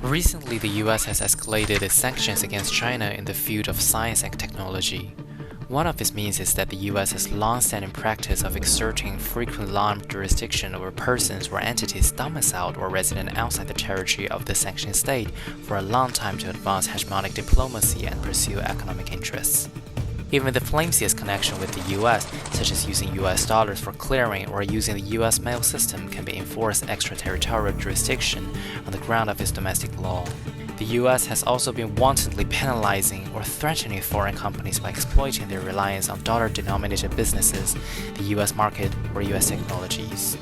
Recently, the US has escalated its sanctions against China in the field of science and technology. One of its means is that the US has long-standing practice of exerting frequent law jurisdiction over persons or entities domiciled or resident outside the territory of the sanctioned state for a long time to advance hegemonic diplomacy and pursue economic interests. Even the flimsiest connection with the US, such as using US dollars for clearing or using the US mail system, can be enforced extraterritorial jurisdiction on the ground of its domestic law. The US has also been wantonly penalizing or threatening foreign companies by exploiting their reliance on dollar-denominated businesses, the US market, or US technologies.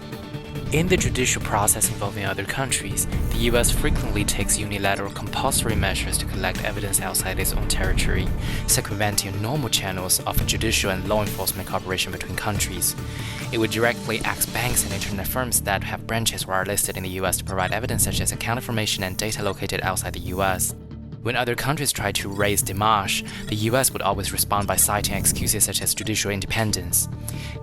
In the judicial process involving other countries, the US frequently takes unilateral compulsory measures to collect evidence outside its own territory, circumventing normal channels of judicial and law enforcement cooperation between countries. It would directly ask banks and internet firms that have branches or are listed in the US to provide evidence such as account information and data located outside the US. When other countries try to raise démarches, the US would always respond by citing excuses such as judicial independence.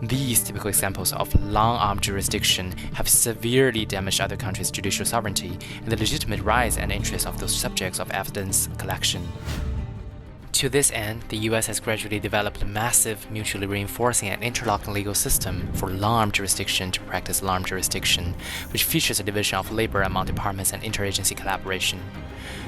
These typical examples of long-arm jurisdiction have severely damaged other countries' judicial sovereignty and the legitimate rights and interests of those subjects of evidence collection. To this end, the US has gradually developed a massive, mutually reinforcing and interlocking legal system for long-arm jurisdiction to practice long-arm jurisdiction, which features a division of labor among departments and interagency collaboration.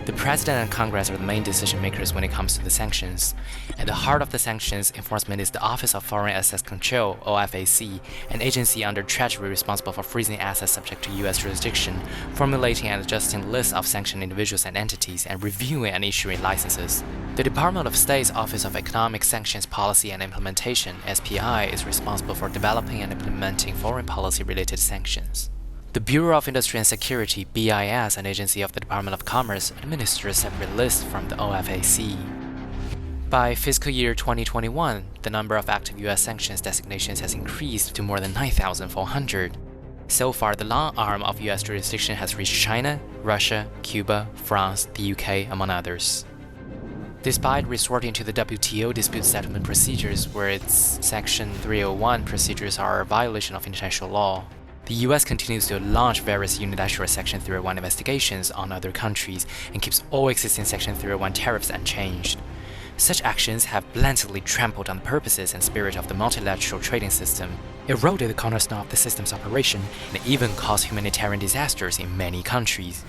The President and Congress are the main decision makers when it comes to the sanctions. At the heart of the sanctions enforcement is the Office of Foreign Assets Control, OFAC, an agency under Treasury responsible for freezing assets subject to US jurisdiction, formulating and adjusting lists of sanctioned individuals and entities, and reviewing and issuing licenses. The Department of State's Office of Economic Sanctions Policy and Implementation, SPI, is responsible for developing and implementing foreign policy-related sanctions. The Bureau of Industry and Security, BIS, an agency of the Department of Commerce, administers separate lists from the OFAC. By fiscal year 2021, the number of active US sanctions designations has increased to more than 9,400. So far, the long arm of US jurisdiction has reached China, Russia, Cuba, France, the UK, among others. Despite resorting to the WTO dispute settlement procedures where its Section 301 procedures are a violation of international law, the US continues to launch various unilateral Section 301 investigations on other countries and keeps all existing Section 301 tariffs unchanged. Such actions have blatantly trampled on the purposes and spirit of the multilateral trading system, eroded the cornerstone of the system's operation, and even caused humanitarian disasters in many countries.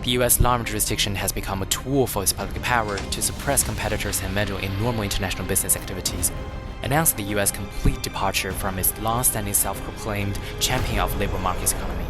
The US long-arm jurisdiction has become a tool for its public power to suppress competitors and meddle in normal international business activities, announcing the US' complete departure from its long-standing self-proclaimed champion of labor markets economy.